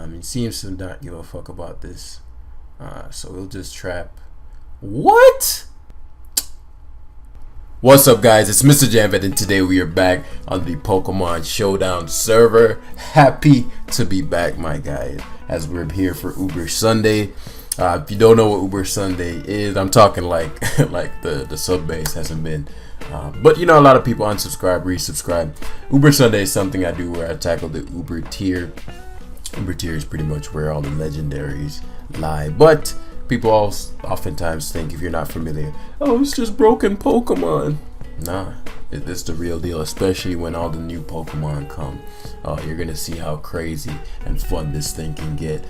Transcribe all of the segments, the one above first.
He seems to not give a fuck about this. So we'll just trap. What? What's up, guys? It's Mrjamvad, and today we are back on the Pokemon Showdown server. Happy to be back, my guys, as we're here for Uber Sunday. If you don't know what Uber Sunday is, I'm talking like the sub base hasn't been. But you know, a lot of people unsubscribe, resubscribe. Uber Sunday is something I do where I tackle the Uber tier. Uber tier is pretty much where all the legendaries lie. But people oftentimes think, if you're not familiar, oh, it's just broken Pokemon. Nah, it's the real deal, especially when all the new Pokemon come. You're gonna see how crazy and fun this thing can get.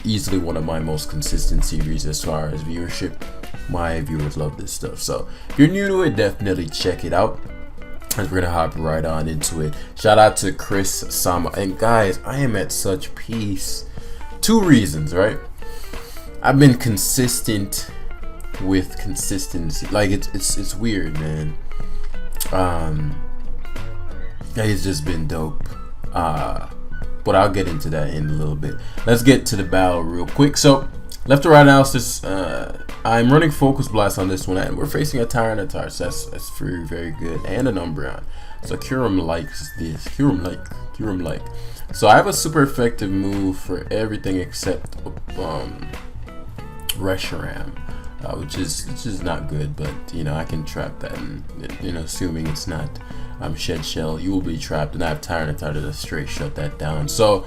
Easily one of my most consistent series as far as viewership. My viewers love this stuff. So if you're new to it, definitely check it out. And we're gonna hop right on into it. Shout out to Chris Sama. And guys, I am at such peace. Two reasons, right? I've been consistent with consistency. Like it's weird, man. It's just been dope. But I'll get into that in a little bit. Let's get to the battle real quick. So left to right analysis. I'm running Focus Blast on this one, and we're facing a Tyranitar, so that's very, very good, and an Umbreon. So Kyurem likes this. Kyurem like. So I have a super effective move for everything except Reshiram, which is not good, but you know, I can trap that, and you know, assuming it's not Shed Shell, you will be trapped, and I have Tyranitar to just straight shut that down. So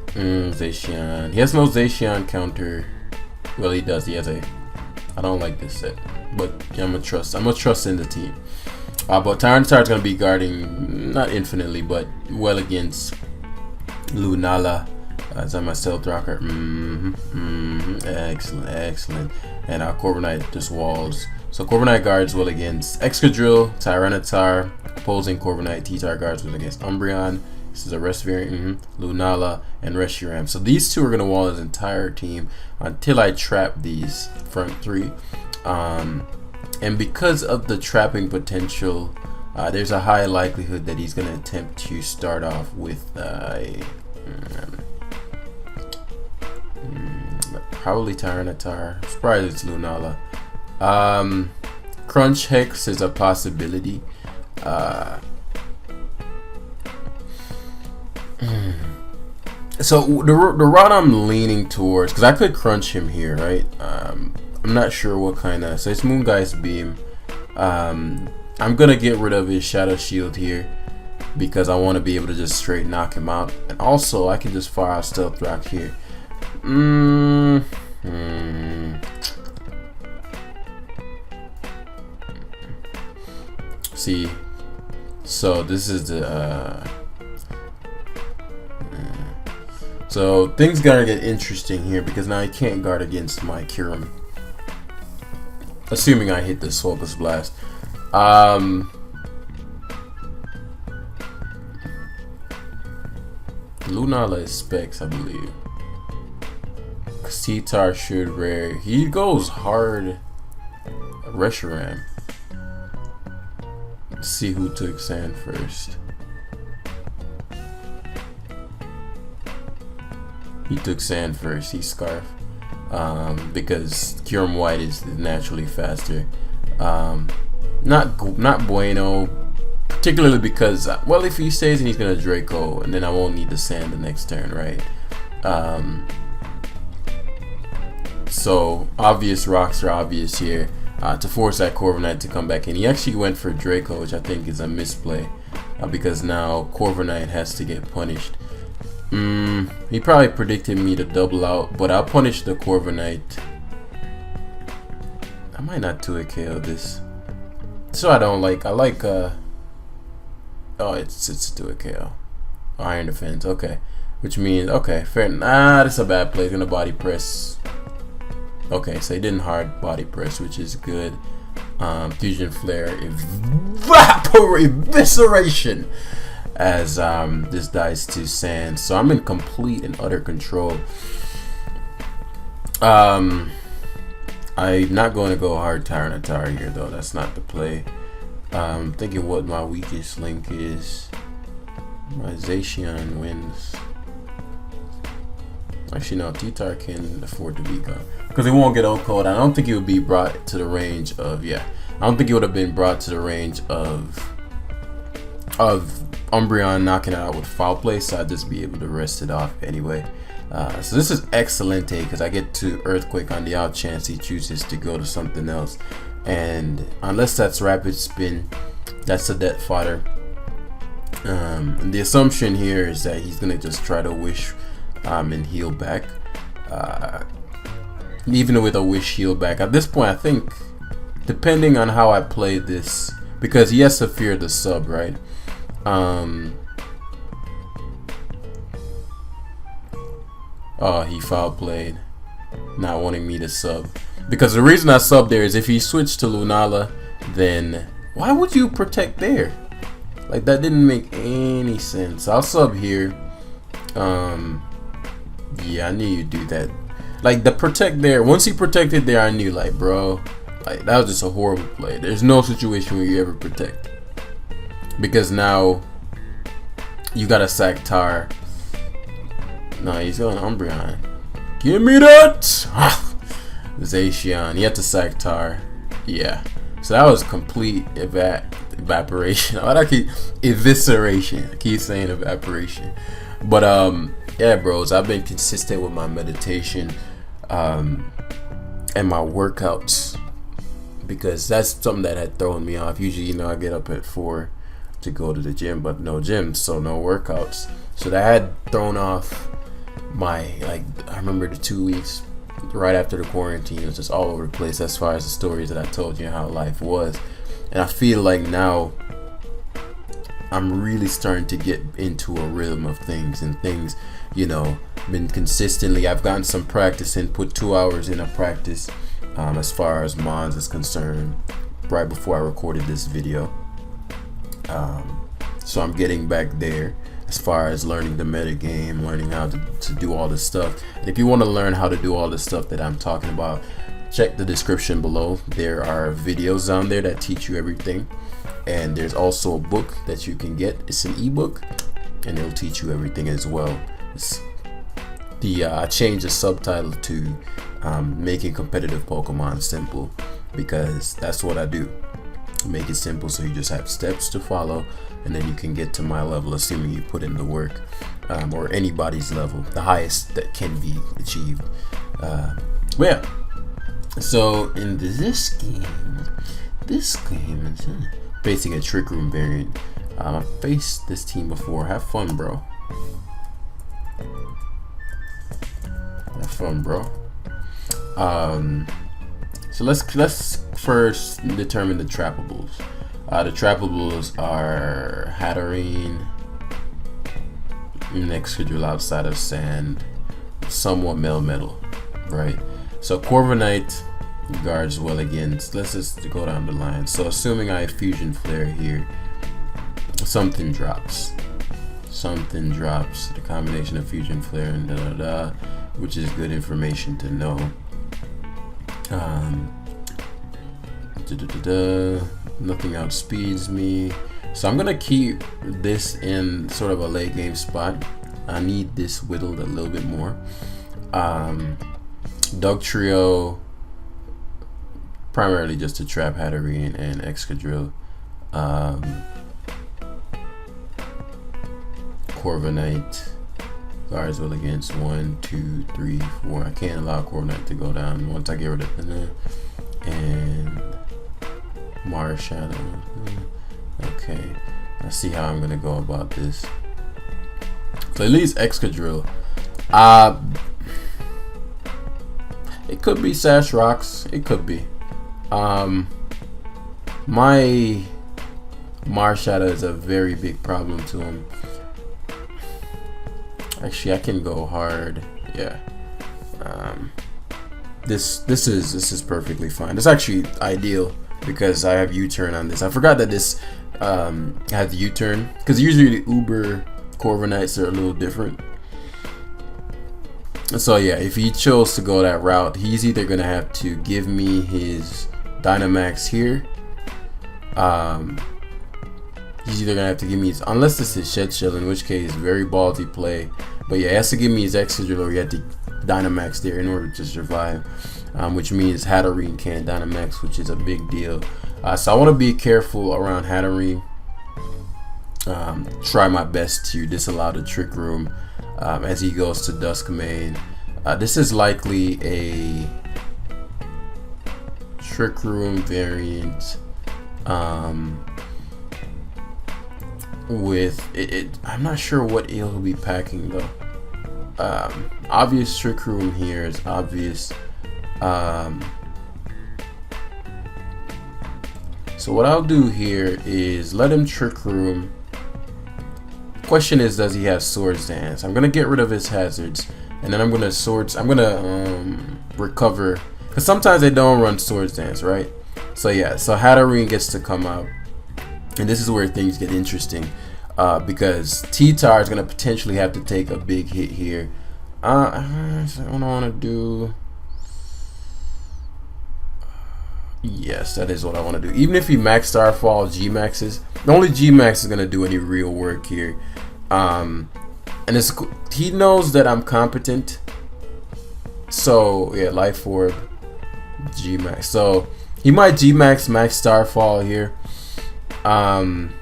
Zacian, he has no Zacian counter. Well, he does. He has a. I don't like this set, but I'm gonna trust in the team. But Tyranitar is gonna be guarding not infinitely, but well against Lunala. Is that my stealth rocker? Excellent. And Corviknight just walls. So Corviknight guards well against Excadrill, Tyranitar, opposing Corviknight. T-Tar guards well against Umbreon. This is a rest variant, Lunala, and Reshiram. So these two are going to wall his entire team until I trap these front three. And because of the trapping potential, there's a high likelihood that he's going to attempt to start off with probably Tyranitar. I'm surprised it's Lunala. Crunch Hex is a possibility. So the route I'm leaning towards, because I could crunch him here, right? I'm not sure what kind of. So it's Moongeist Beam. I'm gonna get rid of his Shadow Shield here because I want to be able to just straight knock him out, and also I can just fire out Stealth Rock here. See, so this is the. So things gotta get interesting here because now I can't guard against my Kyurem. Assuming I hit this Focus Blast. Lunala is Specs, I believe. T-Tar should rare. He goes hard. Reshiram. Let's see who took Sand first. He took Sand first. He Scarf because KYUREMWHITE is naturally faster. Not bueno, particularly because well, if he stays and he's gonna Draco, and then I won't need the Sand the next turn, right? So obvious rocks are obvious here to force that Corviknight to come back in. He actually went for Draco, which I think is a misplay because now Corviknight has to get punished. He probably predicted me to double out, but I'll punish the Corviknight. I might not 2-hit KO this. So I like oh, it's a 2-hit KO. Iron Defense, okay. Which means, okay, fair. Nah, this is a bad play. He's gonna body press. Okay, so he didn't hard body press, which is good. Fusion Flare, Evisceration. As this dies to Sand, so I'm in complete and utter control. I'm not going to go hard Tyranitar here though. That's not the play. I'm thinking what my weakest link is. My Zacian wins. Actually, no, T-Tar can afford to be gone because he won't get OHKO'd. I don't think he would be brought to the range of I don't think he would have been brought to the range of Umbreon knocking it out with foul play, so I'd just be able to rest it off anyway. So this is excelente because I get to Earthquake on the out chance he chooses to go to something else, and unless that's Rapid Spin, that's a dead fodder. And the assumption here is that he's gonna just try to wish and heal back. Even with a wish heal back at this point, I think depending on how I play this, because he has to fear the sub, right? Oh, he foul played, not wanting me to sub. Because the reason I sub there is if he switched to Lunala, then why would you protect there? Like, that didn't make any sense. I'll sub here. Yeah, I knew you'd do that. Like, the protect there, once he protected there, I knew, like, bro, like, that was just a horrible play. There's no situation where you ever protect, because now you gotta sack Tar. No, he's going Umbreon. Give me that! Zacian. He had to sack Tar. Yeah. So that was complete evaporation. I keep evisceration. I keep saying evaporation. But yeah, bros, I've been consistent with my meditation and my workouts, because that's something that had thrown me off. Usually, you know, I get up at 4 to go to the gym, but no gym, so no workouts. So that had thrown off my, like, I remember the 2 weeks right after the quarantine, it was just all over the place as far as the stories that I told you how life was. And I feel like now I'm really starting to get into a rhythm of things, and things, you know, been consistently, I've gotten some practice in, put 2 hours in a practice as far as Mons is concerned right before I recorded this video. So I'm getting back there as far as learning the meta game, learning how to do all this stuff. And if you want to learn how to do all this stuff that I'm talking about, check the description below. There are videos down there that teach you everything, and there's also a book that you can get. It's an ebook, and it'll teach you everything as well. I changed the subtitle to making competitive Pokemon simple, because that's what I do. Make it simple, so you just have steps to follow, and then you can get to my level, assuming you put in the work, or anybody's level, the highest that can be achieved. Yeah. So in this game is basically a Trick Room variant. I've faced this team before. Have fun, bro. Have fun, bro. So let's first determine the trappables. The trappables are Hatterene, Excadrill outside of Sand, somewhat Melmetal, right? So Corviknight guards well against. Let's just go down the line. So assuming I have Fusion Flare here, something drops. Something drops. The combination of Fusion Flare and which is good information to know. Nothing outspeeds me, so I'm gonna keep this in sort of a late game spot. I need this whittled a little bit more. Dugtrio primarily just to trap Hatterene and Excadrill. Corviknight guards well against 1, 2, 3, 4. I can't allow Corviknight to go down once I get rid of it. And Mrjamvad. Okay, let's see how I'm gonna go about this. So at least Excadrill. It could be Sash Rocks. It could be. My Mrjamvad is a very big problem to him. Actually, I can go hard. Yeah. This is perfectly fine. It's actually ideal because I have U-turn on this. I forgot that this has U-turn, because usually the Uber Corviknights are a little different. So yeah, if he chose to go that route, he's either gonna have to give me his Dynamax here. He's either gonna have to give me his, unless this is Shed Shell, in which case very ballsy play. But yeah, he has to give me his Excadrill, or he had to Dynamax there in order to survive, which means Hatterene can't Dynamax, which is a big deal. So I want to be careful around Hatterene. Try my best to disallow the Trick Room as he goes to Duskmane. This is likely a Trick Room variant with it. I'm not sure what he'll be packing though. Obvious Trick Room here is obvious. So what I'll do here is let him Trick Room. Question is, does he have Swords Dance? I'm gonna get rid of his hazards, and then I'm gonna recover, because sometimes they don't run Swords Dance, right? So yeah, so Hatterene gets to come out, and this is where things get interesting, because T-Tar is gonna potentially have to take a big hit here. What I want to do. Yes, that is what I want to do. Even if he max Starfall, G-Maxes, the only G-Max is gonna do any real work here. And he knows that I'm competent. So yeah, Life Orb, G-Max. So he might G-Max max Starfall here. I'm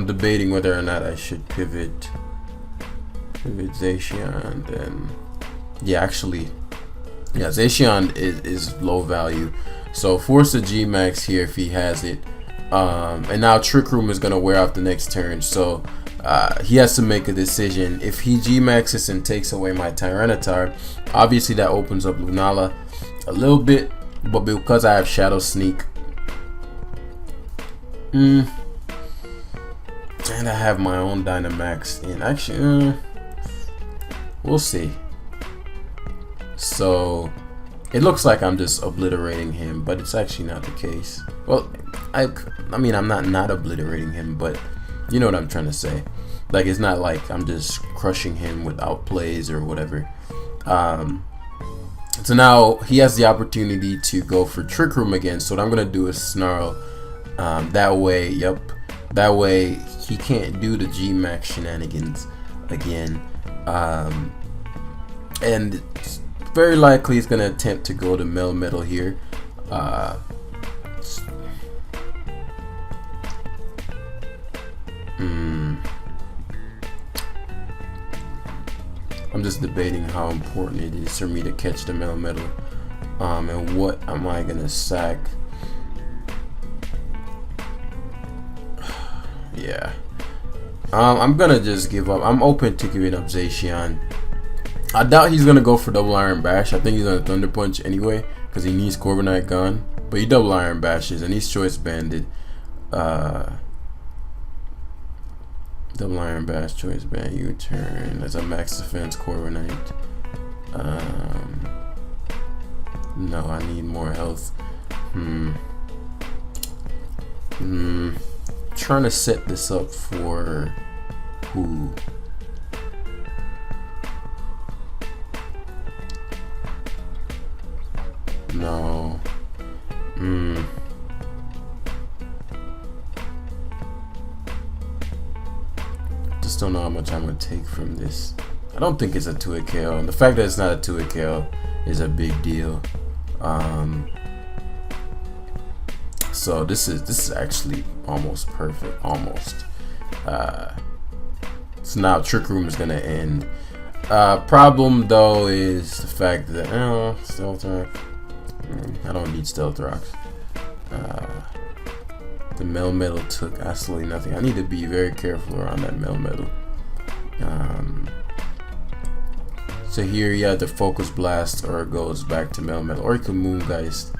debating whether or not I should pivot Zacian, and yeah, actually, yeah, Zacian is low value, so force a G-Max here if he has it, and now Trick Room is gonna wear off the next turn, so he has to make a decision. If he G-Maxes and takes away my Tyranitar, obviously that opens up Lunala a little bit, but because I have Shadow Sneak, and I have my own Dynamax, and actually, we'll see. So it looks like I'm just obliterating him, but it's actually not the case. Well, I mean, I'm not obliterating him, but you know what I'm trying to say. Like, it's not like I'm just crushing him with outplays or whatever. So now he has the opportunity to go for Trick Room again. So what I'm gonna do is Snarl. That way, that way he can't do the G-Max shenanigans again. And very likely he's gonna attempt to go to Melmetal here. I'm just debating how important it is for me to catch the Melmetal, and what am I gonna sack? Yeah, I'm gonna just give up. I'm open to giving up Zacian. I doubt he's gonna go for double Iron Bash. I think he's gonna Thunder Punch anyway, because he needs Corviknight gone. But he double Iron Bashes, and he's Choice Banded. Double Iron Bash, Choice Band, U-turn. That's a max defense Corviknight. No, I need more health. Trying to set this up for who? No. Just don't know how much I'm gonna take from this. I don't think it's a 2-hit KO, and the fact that it's not a 2-hit KO is a big deal. So this is actually almost perfect, almost. So now Trick Room is gonna end. Problem though is the fact that Stealth Rock. I don't need Stealth Rocks. The Melmetal took absolutely nothing. I need to be very careful around that Melmetal. So here you have the Focus Blast, or it goes back to Melmetal, or you can Moongeist.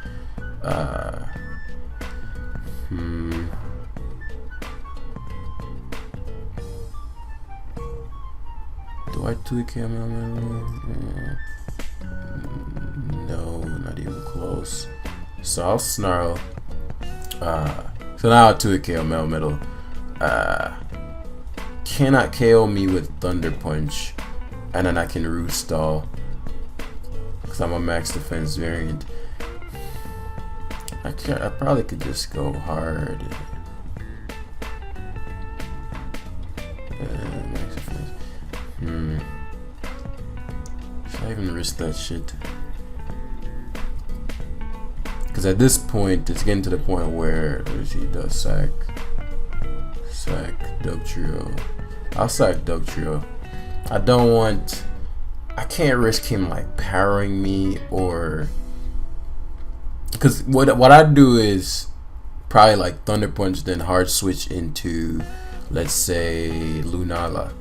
Do I 2-hit KO Melmetal? No, not even close. So I'll Snarl. So now I'll 2-hit KO Melmetal. Cannot KO me with Thunder Punch, and then I can Root Stall because I'm a max defense variant. I probably could just go hard. Max defense. Should I even risk that shit? Because at this point, it's getting to the point where he does sack, Doug Trio. I'll sack Doug Trio. I don't want. I can't risk him like powering me, or because what I do is probably like Thunder Punch, then hard switch into, let's say, Lunala,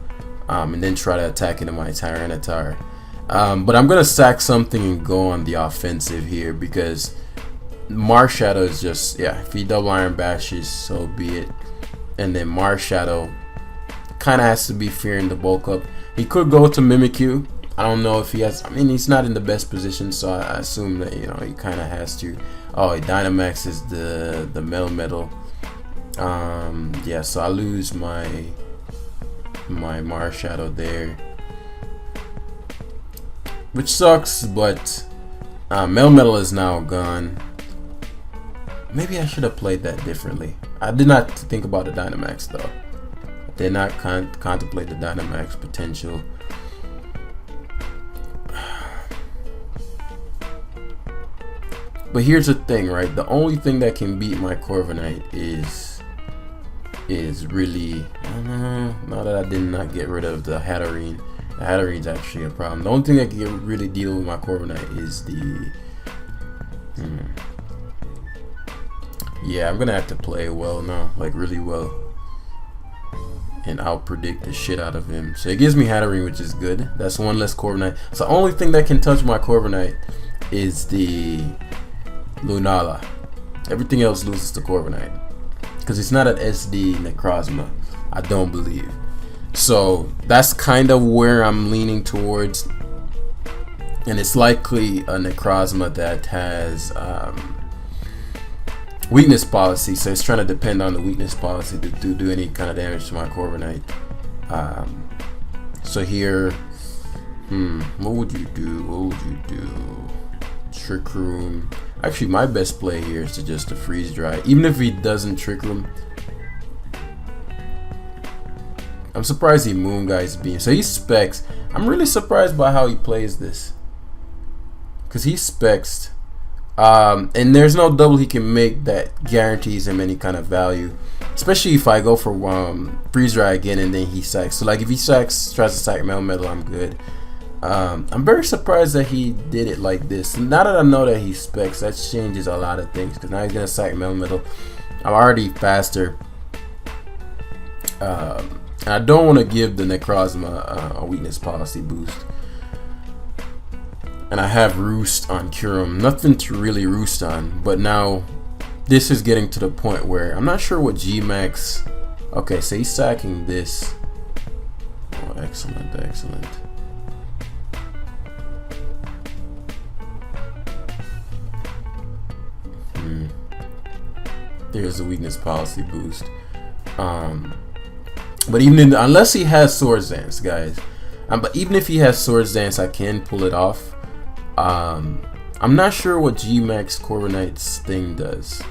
and then try to attack into my Tyranitar. But I'm gonna sack something and go on the offensive here because Marshadow is just, yeah, if he double Iron Bashes, so be it. And then Marshadow kind of has to be fearing the bulk up. He could go to Mimikyu. I don't know if he has. I mean, he's not in the best position, so I assume that, you know, he kind of has to. Oh, Dynamax is the Metal. Yeah, so I lose my Marshadow there, which sucks. But Metal is now gone. Maybe I should have played that differently. I did not think about the Dynamax though. I did not contemplate the Dynamax potential. But here's the thing, right? The only thing that can beat my Corviknight is really, now that I did not get rid of the Hatterene. The Hatterene's actually a problem. The only thing that can really deal with my Corviknight is the yeah, I'm gonna have to play well now, like really well, and I'll predict the shit out of him. So it gives me Hatterene, which is good. That's one less Corviknight. So the only thing that can touch my Corviknight is the Lunala. Everything else loses to Corviknight because it's not an SD Necrozma, I don't believe. So that's kind of where I'm leaning towards, and it's likely a Necrozma that has weakness policy, so it's trying to depend on the weakness policy to do any kind of damage to my Corviknight. So here, what would you do? What would you do? Trick Room. Actually, my best play here is to just freeze dry. Even if he doesn't Trick Room, I'm surprised he Moon Guys Beam. So he specs. I'm really surprised by how he plays this, because he specs. And there's no double he can make that guarantees him any kind of value, especially if I go for freeze dry again and then he sacks. So like if he sacks, tries to sack Metal, I'm good. I'm very surprised that he did it like this. Now that I know that he specs, that changes a lot of things, because now he's gonna sack Metal. I'm already faster, and I don't want to give the Necrozma a weakness policy boost. And I have Roost on Kyurem. Nothing to really roost on. But now this is getting to the point where I'm not sure what G-Max. Okay, so he's sacking this. Oh, excellent, excellent. There's the weakness policy boost. But even unless he has Swords Dance, guys. But even if he has Swords Dance, I can pull it off. I'm not sure what G-Max Corviknight's thing does.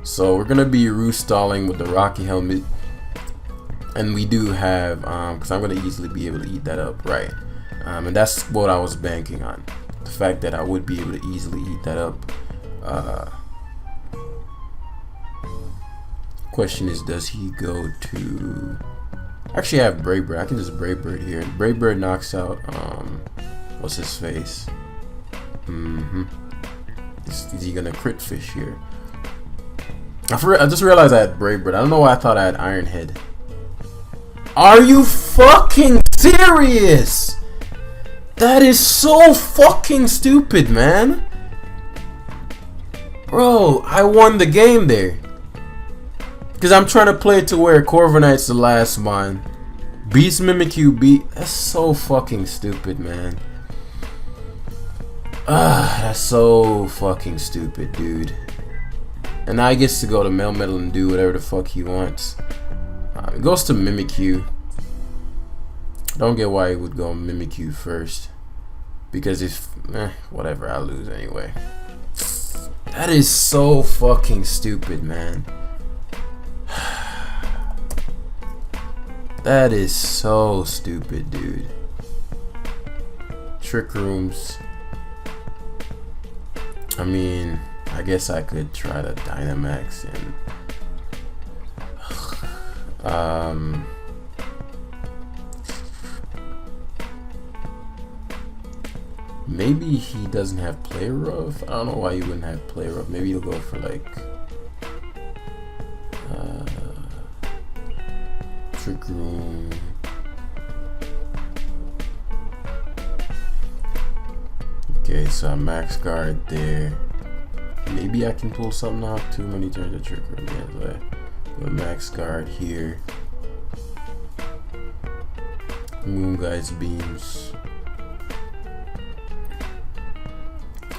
So we're gonna be Roost stalling with the Rocky Helmet. And we do have, because I'm gonna easily be able to eat that up, right? And that's what I was banking on. The fact that I would be able to easily eat that up. Question is, does he go to... Actually, I have Brave Bird. I can just Brave Bird here. Brave Bird knocks out, what's his face? Is he gonna crit fish here? I just realized I had Brave Bird. I don't know why I thought I had Iron Head. Are you fucking serious? That is so fucking stupid, man. Bro, I won the game there. Because I'm trying to play it to where Corviknight's the last mine. Beast Mimikyu beat. That's so fucking stupid, man. That's so fucking stupid, dude. And now he gets to go to Metal and do whatever the fuck he wants. It goes to Mimikyu. I don't get why he would go Mimikyu first. Because if... whatever, I lose anyway. That is so fucking stupid, man. That is so stupid, dude. Trick rooms. I mean, I guess I could try to Dynamax and maybe he doesn't have play rough. I don't know why he wouldn't have play rough. Maybe he'll go for like trick room. Okay, so I max guard there. Maybe I can pull something off too many turns of trick room. Yeah, so max guard here. Moon guys beams.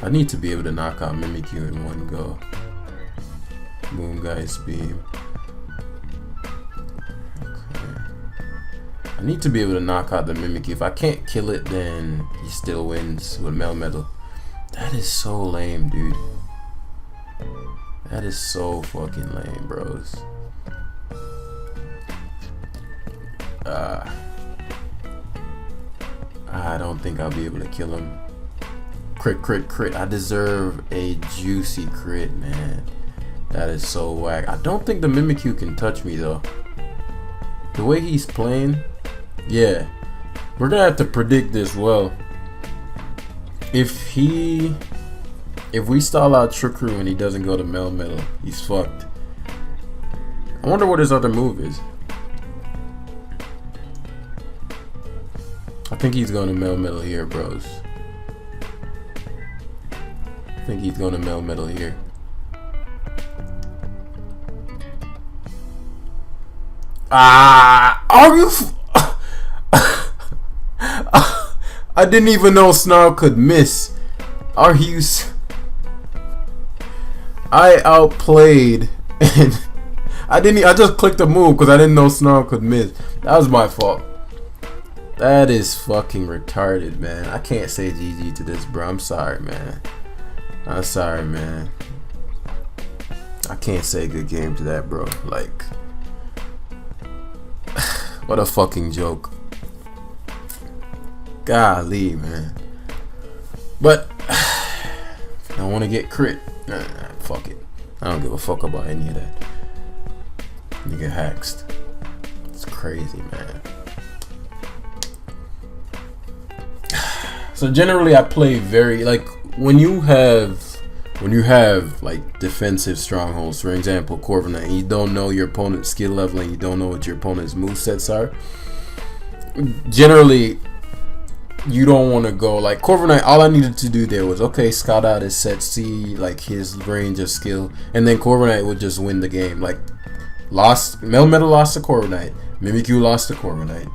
I need to be able to knock out Mimikyu in one go. Moon guys beam. Okay. I need to be able to knock out the Mimikyu. If I can't kill it, then he still wins with Melmetal. That is so lame, dude. That is so fucking lame, bros. I don't think I'll be able to kill him. Crit, crit, crit. I deserve a juicy crit, man. That is so whack. I don't think the Mimikyu can touch me, though. The way he's playing, yeah. We're gonna have to predict this well. If we stall out Trick Room and he doesn't go to Melmetal, he's fucked. I wonder what his other move is. I think he's going to Melmetal here, bros. I think he's going to Melmetal here. Are you? I didn't even know Snarl could miss. Are you? I outplayed, and I just clicked the move because I didn't know Snarl could miss. That was my fault. That is fucking retarded, man. I can't say GG to this, bro. I'm sorry, man. I'm sorry, man. I can't say good game to that, bro. Like, what a fucking joke. Golly, man. But I want to get crit. Nah, fuck it. I don't give a fuck about any of that. You get hacked. It's crazy, man. So generally I play very, like, when you have like defensive strongholds, for example Corviknight, and you don't know your opponent's skill level and you don't know what your opponent's movesets are, generally you don't want to go like Corviknight. All I needed to do there was, okay, scout out his set, see like his range of skill, and then Corviknight would just win the game. Like, Melmetal lost to Corviknight, Mimikyu lost to Corviknight,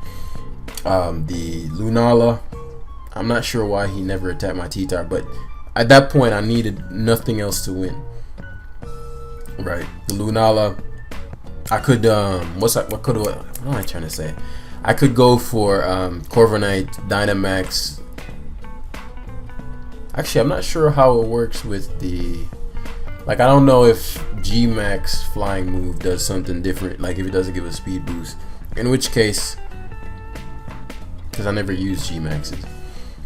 the Lunala, I'm not sure why he never attacked my T-Tar, but at that point I needed nothing else to win. Right, the Lunala, I could what am I trying to say? I could go for Corviknight, Dynamax. Actually, I'm not sure how it works with the, like, I don't know if G-Max flying move does something different, like if it doesn't give a speed boost, in which case, because I never used G-Maxes,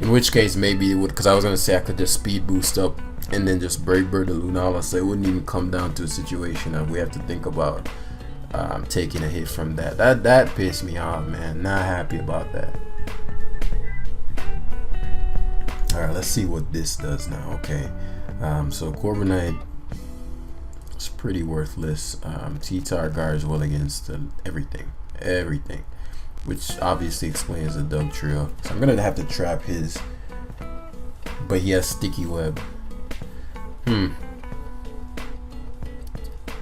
in which case maybe it would, because I was going to say I could just speed boost up and then just Brave Bird the Lunala, so it wouldn't even come down to a situation of we have to think about taking a hit from that. That pissed me off, man. Not happy about that. Alright, let's see what this does now. Okay, so Corviknight is pretty worthless. T-Tar guards well against everything, which obviously explains the Doug trio. So I'm gonna have to trap his, but he has sticky web.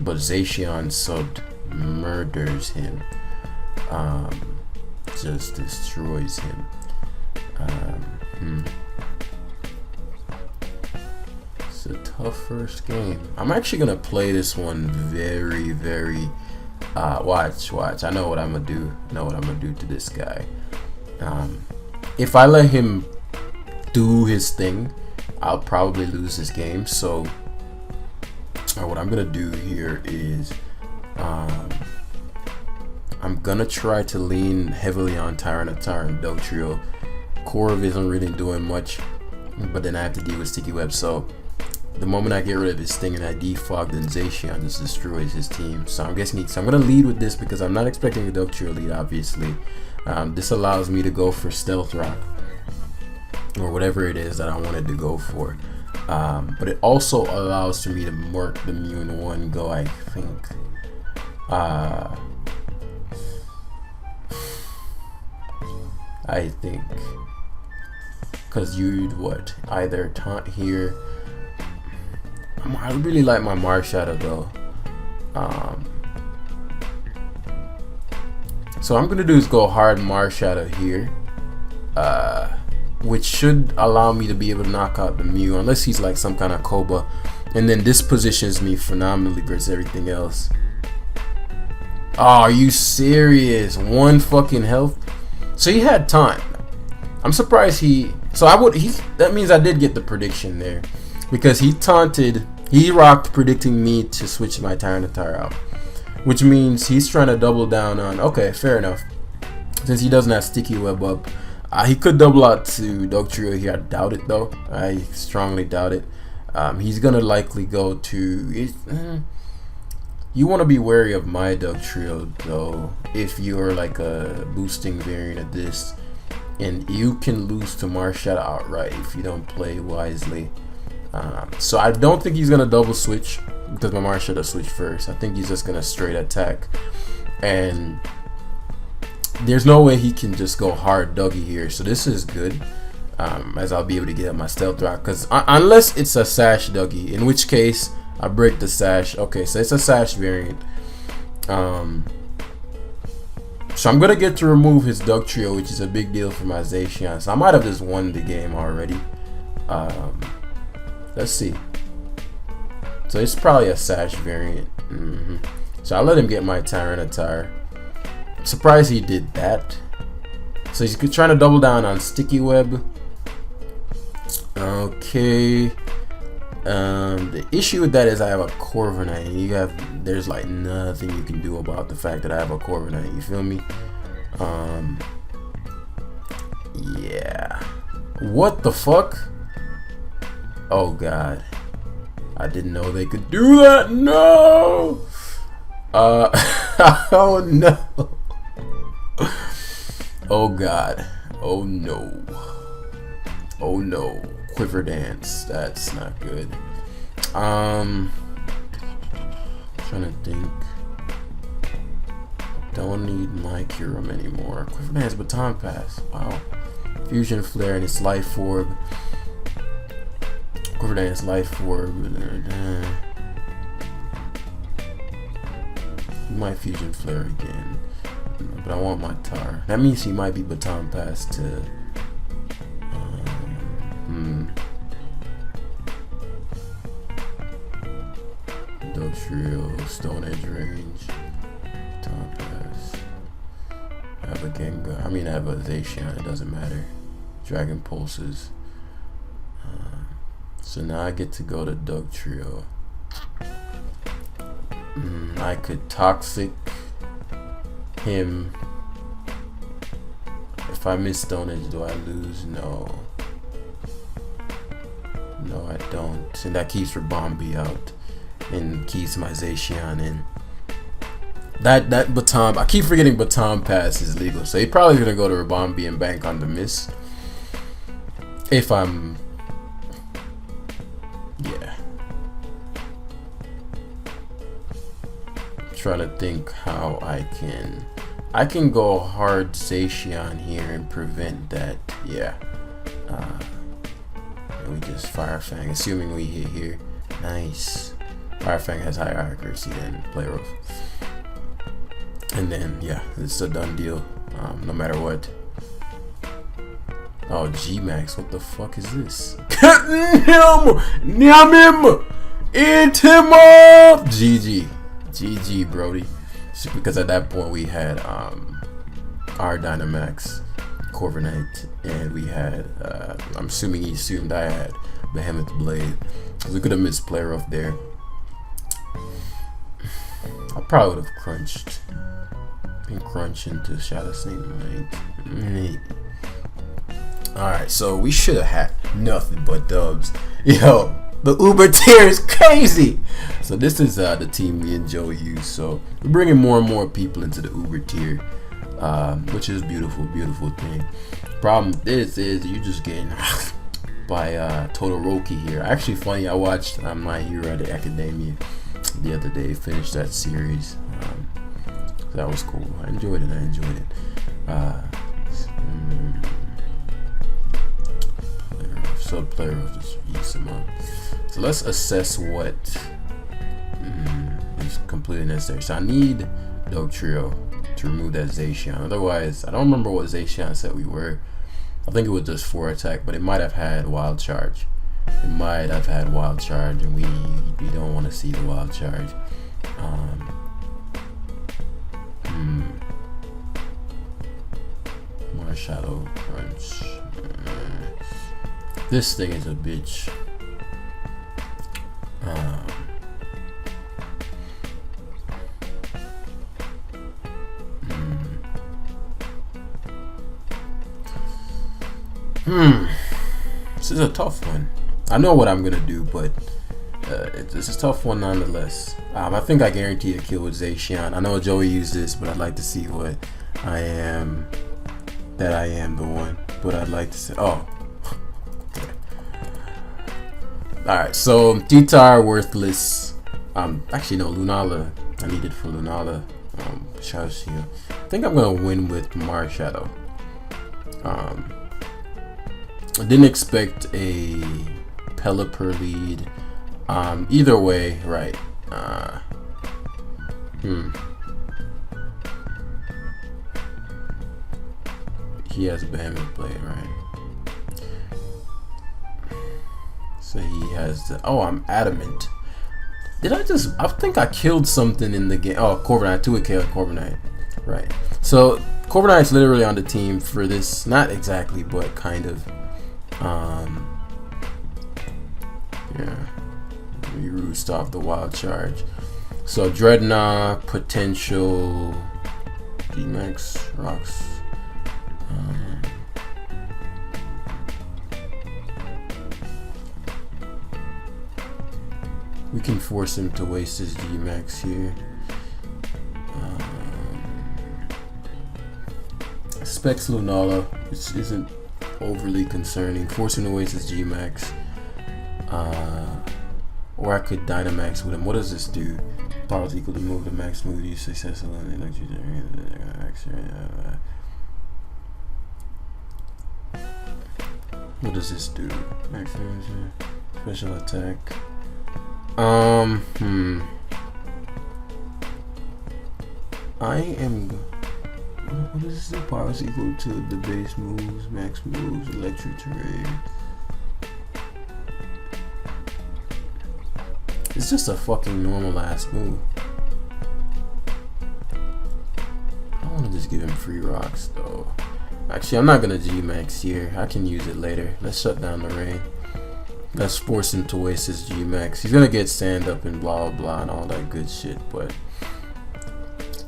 But Zacian subbed murders him, just destroys him. It's a tough first game. I'm actually gonna play this one very watch. I know what I'm gonna do to this guy. If I let him do his thing, I'll probably lose this game. So what I'm gonna do here is I'm gonna try to lean heavily on Tyranitar and Dugtrio. Corv isn't really doing much, but then I have to deal with Sticky Web. So the moment I get rid of his Sting and I defog, then Zacian just destroys his team. So I'm guessing I'm gonna lead with this because I'm not expecting a Dugtrio lead, obviously. This allows me to go for Stealth Rock or whatever it is that I wanted to go for. But it also allows for me to mark the Mew in one go, I think. Because you'd what? Either taunt here. I really like my Marshadow though. So what I'm gonna do is go hard Marshadow here, which should allow me to be able to knock out the Mew, unless he's like some kind of Koba, and then this positions me phenomenally versus everything else. Oh, are you serious? 1 fucking health. So he had time. I'm surprised that means I did get the prediction there, because he rocked predicting me to switch my Tyranitar out, which means he's trying to double down on, okay, fair enough, since he doesn't have Sticky Web up. He could double out to Dugtrio here. I doubt it though. I strongly doubt it. He's gonna likely go to you want to be wary of my Dugtrio though, if you're like a boosting variant of this, and you can lose to Marshadow outright if you don't play wisely. So I don't think he's gonna double switch, because my Marshadow switched first. I think he's just gonna straight attack, and there's no way he can just go hard Dougie here. So this is good, as I'll be able to get my Stealth Rock, because unless it's a Sash Dougie, in which case I break the Sash. Okay, so it's a Sash variant. So I'm gonna get to remove his Dugtrio, which is a big deal for my Zacian. So I might have just won the game already. Let's see. So it's probably a Sash variant. So I'll let him get my Tyranitar. I'm surprised he did that. So he's trying to double down on Sticky Web. Okay. The issue with that is I have a Corviknight, and there's like nothing you can do about the fact that I have a Corviknight. You feel me? Yeah. What the fuck? Oh god. I didn't know they could do that. No. Oh no. Oh god. Oh no. Oh no. Quiver Dance. That's not good. Trying to think. Don't need my Kyurem anymore. Quiver Dance, Baton Pass. Wow. Fusion Flare and its Life Orb. Quiver Dance, Life Orb. He might Fusion Flare again, but I want my Tar. That means he might be Baton Pass to Dugtrio, Stone Edge Range, Baton Pass. I have a Gengar. I have a Zacian. It doesn't matter. Dragon Pulses. So now I get to go to Dugtrio. I could Toxic him. If I miss Stone Edge, do I lose? No. No, I don't. And that keeps Rabombi out and keeps my Zacian in. That Baton, I keep forgetting Baton Pass is legal. So he probably gonna go to Rabombi and bank on the miss. If I'm, yeah. Trying to think how I can go hard Zacian here and prevent that. Yeah. And we just Fire Fang, assuming we hit here. Nice. Fire Fang has higher accuracy than Play Rough. And then yeah, it's a done deal. No matter what. Oh, G-Max, what the fuck is this? Nyam him! Eat him up! GG. GG, Brody. Just because at that point we had our Dynamax, Corviknight, and we had, I'm assuming he assumed I had Behemoth Blade. So we could have missed Play Rough there. I probably would have crunched and crunch into Shadow Snake Knight. Alright, so we should have had nothing but dubs. Yo, the Uber tier is crazy. So this is the team me and Joe use. So we're bringing more and more people into the Uber tier, which is beautiful, beautiful thing. Problem is you just getting by Todoroki here. Actually, funny, I watched My Hero Academia the other day. Finished that series. That was cool. I enjoyed it. Sub-player of this Isama. So let's assess what is completely necessary. So I need Dog Trio to remove that Zacian. Otherwise, I don't remember what Zacian said we were. I think it was just 4 attack, but it might have had Wild Charge. And we don't want to see the Wild Charge. More Shadow Crunch. This thing is a bitch. This is a tough one. I know what I'm gonna do, but it's a tough one nonetheless. I think I guarantee a kill with Zacian. I know Joey used this, but I'd like to see what I am. That I am the one, but I'd like to say, oh. Alright, so Titar worthless. Actually no, Lunala. I need it for Lunala. Shadow Shield. I think I'm gonna win with Mar Shadow. I didn't expect a Pelipper lead. Either way, right. He has a Behemoth Blade, right? So he has the, oh, I'm adamant. I think I killed something in the game. Oh, Corviknight, 2 kill Corviknight. Right. So Corviknight's literally on the team for this, not exactly, but kind of. Yeah. We roost off the Wild Charge. So Dreadnought, potential Dynamax, rocks. We can force him to waste his Dynamax here. Specs Lunala, which isn't overly concerning. Force him to waste his G-Max. Or I could Dynamax with him. What does this do? Power is equal to move the max move you successful in the electric. What does this do? Max special attack. I am. What is this? Power is equal to the base moves, max moves, electric terrain. It's just a fucking normal ass move. I want to just give him free rocks though. Actually, I'm not gonna G-Max here. I can use it later. Let's shut down the rain. Let's force him to waste his G-Max. He's gonna get stand up and blah blah blah and all that good shit, but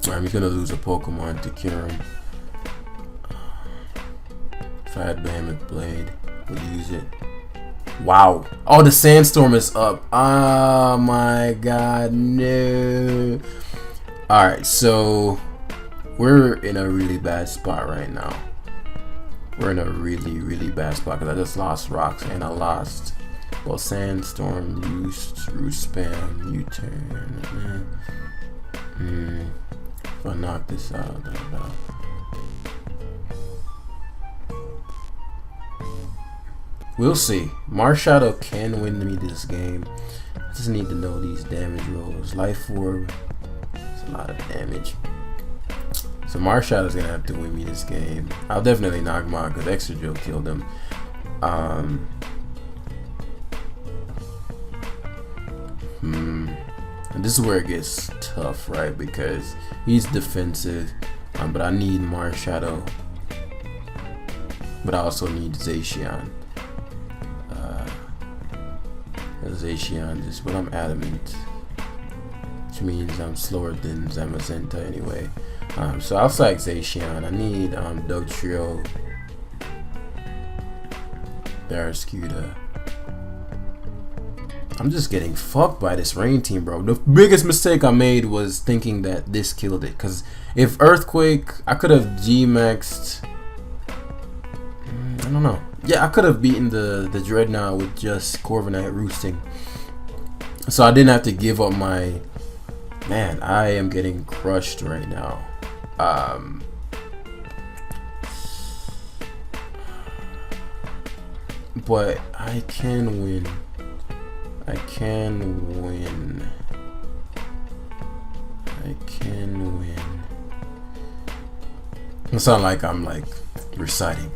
he's gonna lose a Pokemon to cure him. If I had Behemoth Blade, would use it. Wow. Oh, the Sandstorm is up. Oh my god, no. Alright, so we're in a really bad spot right now. We're in a really, really bad spot because I just lost rocks and I lost, well, Sandstorm, Roost Spam, U-turn. If I knock this out, we'll see. Marshadow can win me this game. I just need to know these damage rolls. Life Orb, it's a lot of damage. So Marshallow's gonna have to win me this game. I'll definitely knock him out because Extra Drill killed him. And this is where it gets tough, right? Because he's defensive, but I need Marshadow. But I also need Zacian. Zacian is, but I'm adamant, which means I'm slower than Zamazenta anyway. So I'll sack Zacian. I need Doug Trio, Barraskewda. I'm just getting fucked by this rain team, bro. The biggest mistake I made was thinking that this killed it. Because if Earthquake, I could have G-maxed. I don't know. Yeah, I could have beaten the Dreadnought with just Corviknight roosting. So I didn't have to give up my... Man, I am getting crushed right now. But I can win. I can win. I can win. It's not like I'm like reciting.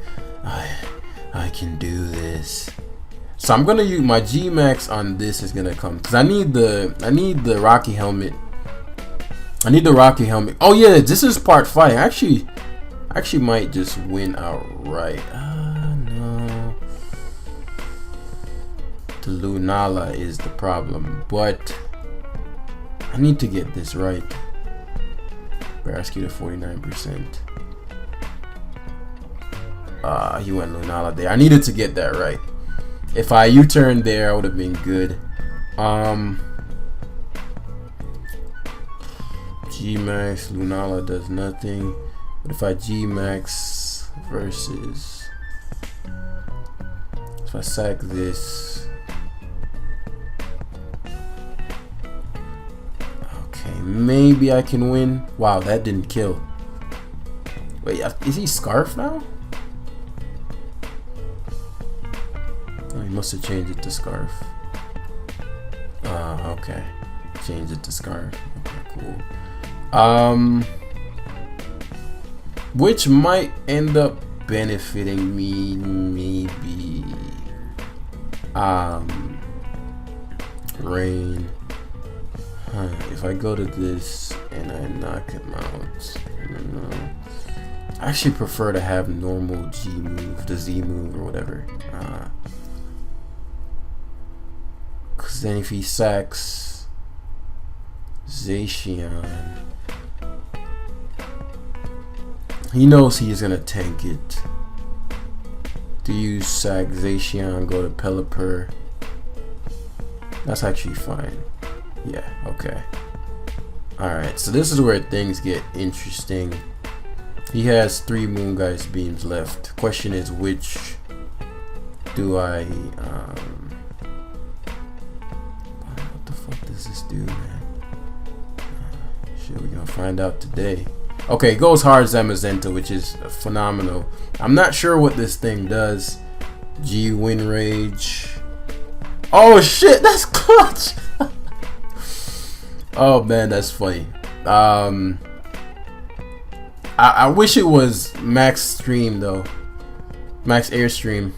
I can do this. So I'm gonna use my G-Max on this is gonna come because I need the Rocky helmet. I need the Rocky helmet. Oh yeah, this is part 5. Actually might just win outright. No. The Lunala is the problem, but I need to get this right. Barraskewda 49%. He went Lunala there. I needed to get that right. If I U-turned there, I would have been good. G-Max, Lunala does nothing. But if I G-Max versus... If I sack this... Okay, maybe I can win. Wow, that didn't kill. Wait, is he Scarf now? Oh, he must have changed it to Scarf. Okay. Change it to Scarf. Okay, cool. Which might end up benefiting me, maybe. Rain. If I go to this and I knock him out, I don't know. I actually prefer to have normal G move, the Z move or whatever. Cause then if he sacks Zacian, he knows he's gonna tank it. Do you sack Zacian, go to Pelipper? That's actually fine. Yeah, okay. Alright, so this is where things get interesting. He has 3 Moongeist beams left. Question is, which do I what the fuck does this do, man? Shit, we're gonna find out today. Okay, it goes hard Zamazenta, which is phenomenal. I'm not sure what this thing does. G Wind Rage. Oh shit, that's clutch. Oh man, that's funny. I wish it was max stream though. Max airstream.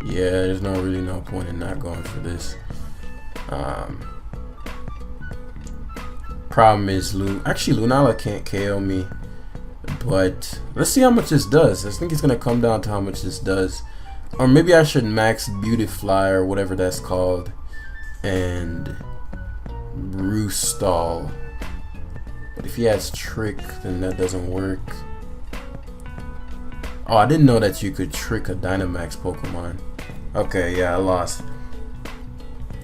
Yeah, there's really no point in not going for this. Problem is, Lunala can't KO me. But let's see how much this does. I think it's gonna come down to how much this does. Or maybe I should max Beautifly or whatever that's called. And Roost Stall. But if he has Trick, then that doesn't work. Oh, I didn't know that you could trick a Dynamax Pokemon. Okay, yeah, I lost.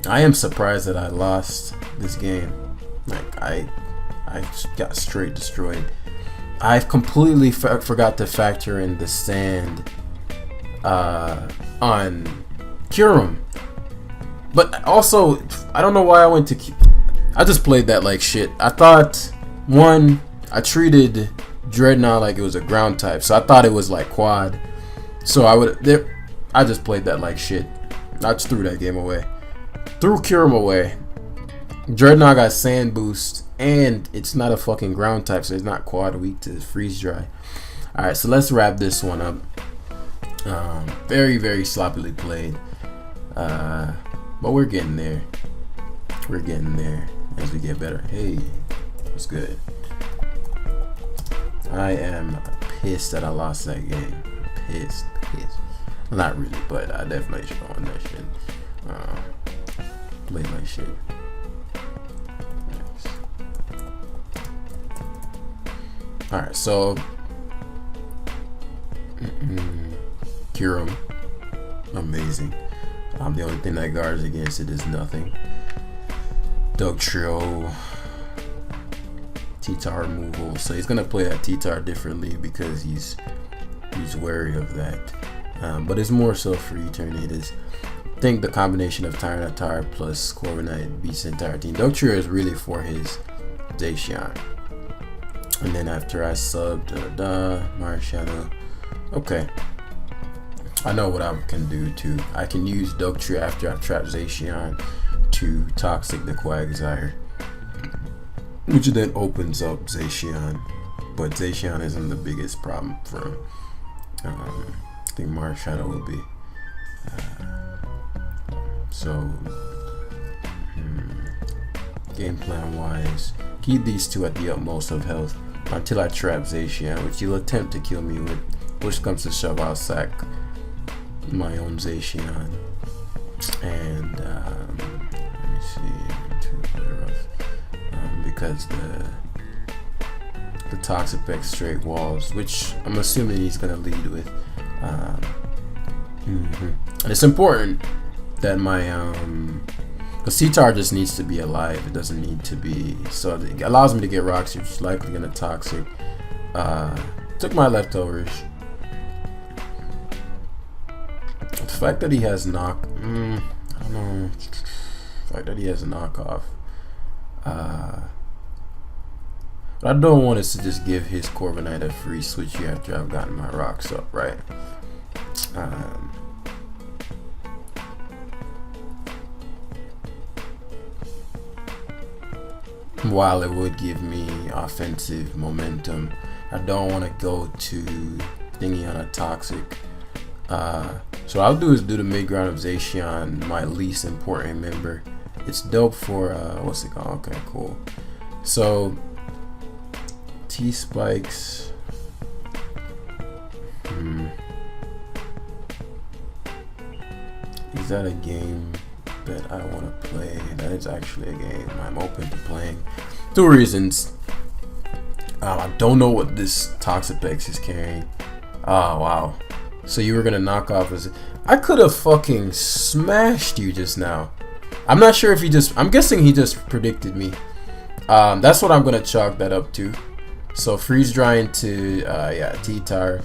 I am surprised that I lost this game. Like, I got straight destroyed. I've completely forgot to factor in the sand on Kyurem. But also, I don't know why I went to... I just played that like shit. I thought, one, I treated Dreadnought like it was a ground type, so I thought it was like quad. So I just played that like shit. I just threw that game away. Threw Kyurem away. Dreadnought got sand boost, and it's not a fucking ground type, so it's not quad weak to freeze dry. Alright, so let's wrap this one up. Very, very sloppily played. But we're getting there. We're getting there as we get better. Hey, what's good? I am pissed that I lost that game. Pissed. Not really, but I definitely should have won that shit. Play my shit. Nice. Alright, so Kyurem, amazing. The only thing that guards against it is nothing. Dugtrio, T-Tar removal, so he's gonna play that T-Tar differently because he's wary of that. But it's more so for Eternatus. I think the combination of Tyranitar plus Corviknight beats the entire team. Dugtrio is really for his Zacian. And then after I subbed Mrjamvad, okay. I know what I can do too. I can use Dugtrio after I've trapped Zacian to toxic the Quagsire, which then opens up Zacian. But Zacian isn't the biggest problem for him. I think Mrjamvad will be. So, game plan wise, keep these two at the utmost of health until I trap Zacian, which he'll attempt to kill me with. Push comes to shove, I'll sack my own Zacian. And let me see, because the Toxapex straight walls, which I'm assuming he's gonna lead with. And it's important that my because T-Tar just needs to be alive. It doesn't need to be, so it allows me to get rocks, which is likely gonna toxic. Took my leftovers. The fact that he has knock, I don't know. The fact that he has a knockoff. What I don't want is to just give his Corviknight a free switch here after I've gotten my rocks up, right? While it would give me offensive momentum, I don't want to go to thingy on a toxic. So what I'll do is do the mid ground of Zacian, my least important member. It's dope for what's it called? Okay, cool. So T-Spikes. Is that a game that I want to play? That is actually a game I'm open to playing. Two reasons. I don't know what this Toxapex is carrying. Oh wow. So you were gonna knock off his. I could have fucking smashed you just now. I'm not sure if he just. I'm guessing he just predicted me. That's what I'm gonna chalk that up to. So freeze drying to yeah, T-Tar.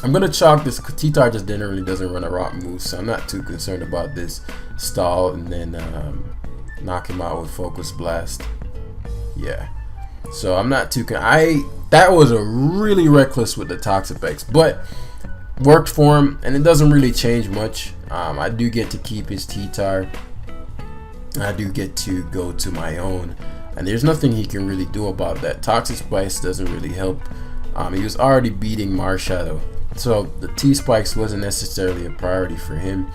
I'm gonna chalk this. T-Tar just generally doesn't run a rock move, so I'm not too concerned about this stall and then knock him out with Focus Blast. Yeah. So I'm not too. That was a really reckless with the Toxapex, but worked for him, and it doesn't really change much. I do get to keep his T-Tar. I do get to go to my own, and there's nothing he can really do about that. Toxic Spice doesn't really help. He was already beating Marshadow, so the T-Spikes wasn't necessarily a priority for him,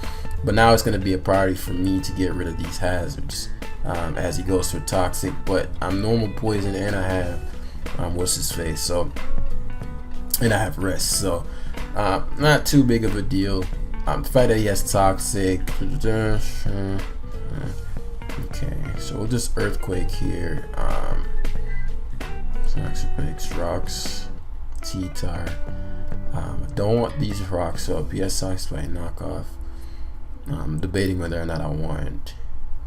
but now it's going to be a priority for me to get rid of these hazards as he goes for Toxic. But I'm normal poison, and I have what's his face, so, and I have rest, so not too big of a deal. The fact that he has Toxic, okay, so we'll just Earthquake here. Toxapex, rocks, T-Tar. I don't want these rocks up. Yes, Toxapex knockoff. I'm debating whether or not I want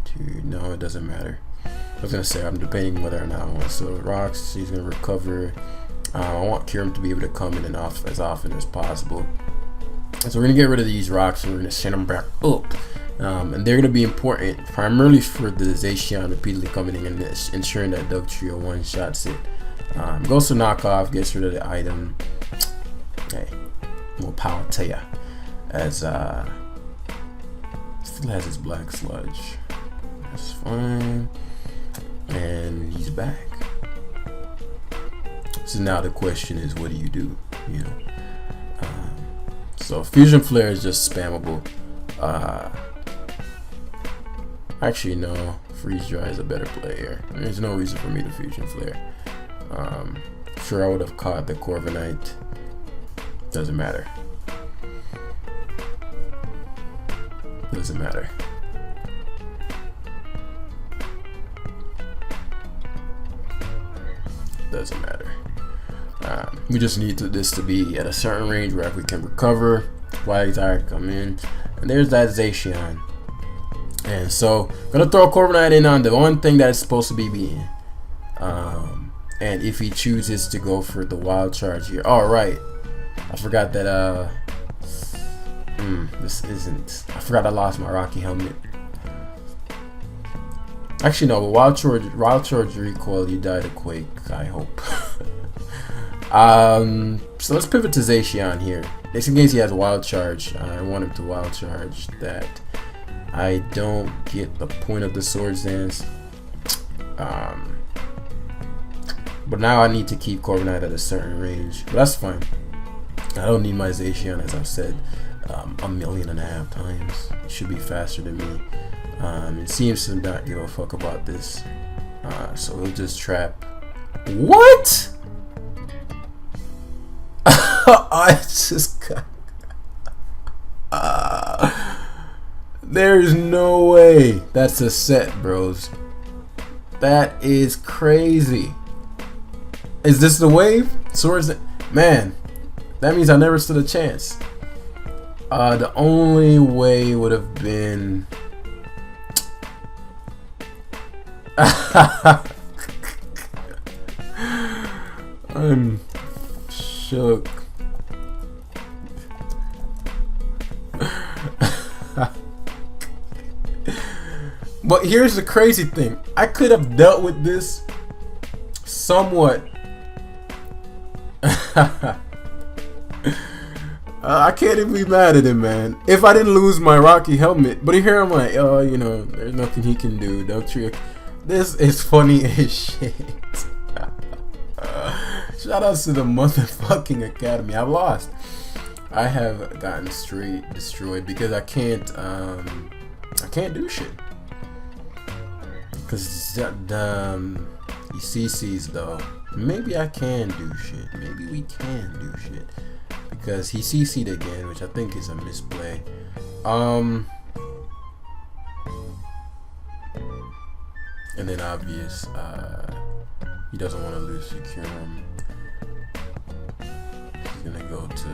to. No, it doesn't matter. I was gonna say I'm debating whether or not I want. So rocks, he's gonna recover. I want Kyurem to be able to come in and off as often as possible. So we're gonna get rid of these rocks and we're gonna send them back up. And they're gonna be important primarily for the Zacian repeatedly coming in and ensuring that Dugtrio one-shots it. Goes to knockoff, gets rid of the item. Hey, more power to ya. As still has his Black Sludge. That's fine. And he's back. So now the question is, what do you do? You know. So Fusion Flare is just spammable. Actually, no. Freeze Dry is a better play here. There's no reason for me to Fusion Flare. Sure, I would have caught the Corviknight. Doesn't matter. Doesn't matter. Doesn't matter. We just need this to be at a certain range where we can recover. Flags are come in, and there's that Zacian. And so I'm gonna throw KYUREMWHITE in on the one thing that it's supposed to be beaten. And if he chooses to go for the wild charge here, all right. I forgot that this isn't. I forgot I lost my Rocky helmet. Actually, no. Wild charge recoil. You die to Quake. I hope. So let's pivot to Zacian here. Just in case he has a wild charge, I want him to wild charge that. I don't get the point of the Swords Dance. But now I need to keep KYUREMWHITE at a certain range. But that's fine. I don't need my Zacian, as I've said 1.5 million times. It should be faster than me. It seems to not give a fuck about this. So we'll just trap. What? I just got. There's no way that's a set, bros. That is crazy. Is this the wave? Swords, man. That means I never stood a chance. The only way would have been. I'm shook. But here's the crazy thing. I could have dealt with this somewhat. I can't even be mad at him, man. If I didn't lose my Rocky helmet. But here I'm like, oh, you know, there's nothing he can do. Don't you? This is funny as shit. Shout out to the motherfucking Academy. I've lost. I have gotten straight destroyed because I can't do shit. Cause the CC's though, maybe I can do shit. Maybe we can do shit because he CC'd again, which I think is a misplay. And then obvious, he doesn't want to lose secure him. He's gonna go to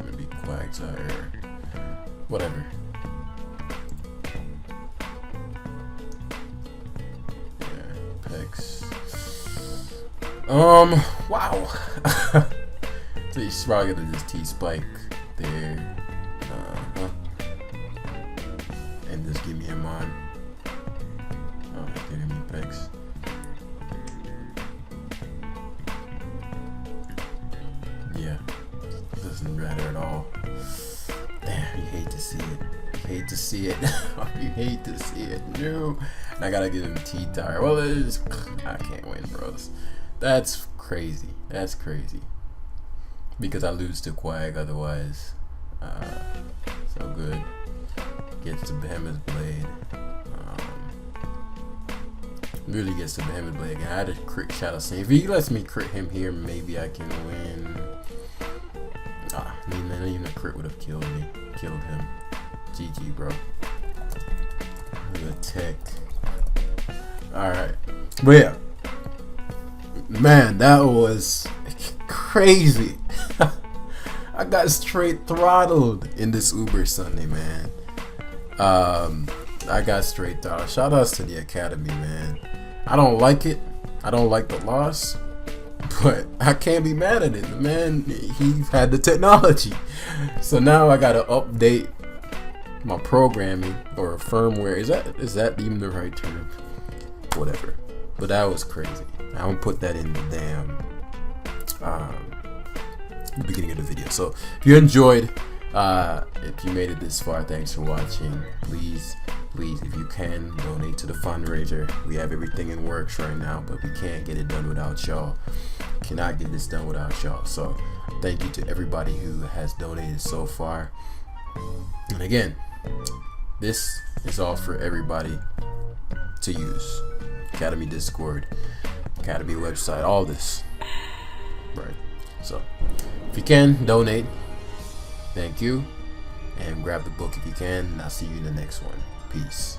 maybe Quagsire, whatever. Wow. So he's probably gonna just T-Spike there. And just give me him on. Oh, he's giving me picks. Yeah. Doesn't matter at all. Damn, you hate to see it. You hate to see it. You hate to see it. No. And I gotta give him T-Tire. Well, I can't win, bros. That's crazy. That's crazy. Because I lose to Quag otherwise. So good. Gets to Behemoth's Blade. Really gets to Behemoth's Blade again. I had to crit Shadow Sting. If he lets me crit him here, maybe I can win. I mean, not even a crit would have killed me. Killed him. GG, bro. The tech. Alright. But yeah. Man, that was crazy. I got straight throttled in this Uber Sunday, man. I got straight throttled. Shout outs to the Academy, man. I don't like it. I don't like the loss. But I can't be mad at it. The man, he had the technology. So now I gotta update my programming or firmware. Is that even the right term? Whatever. But that was crazy. I'm gonna put that in the damn the beginning of the video. So if you enjoyed, if you made it this far, thanks for watching. Please, if you can, donate to the fundraiser. We have everything in works right now, but we can't get it done without y'all. Cannot get this done without y'all. So thank you to everybody who has donated so far. And again, this is all for everybody to use. Academy Discord, Academy website, all this. Right. So if you can donate, thank you. and grab the book if you can. And I'll see you in the next one. Peace.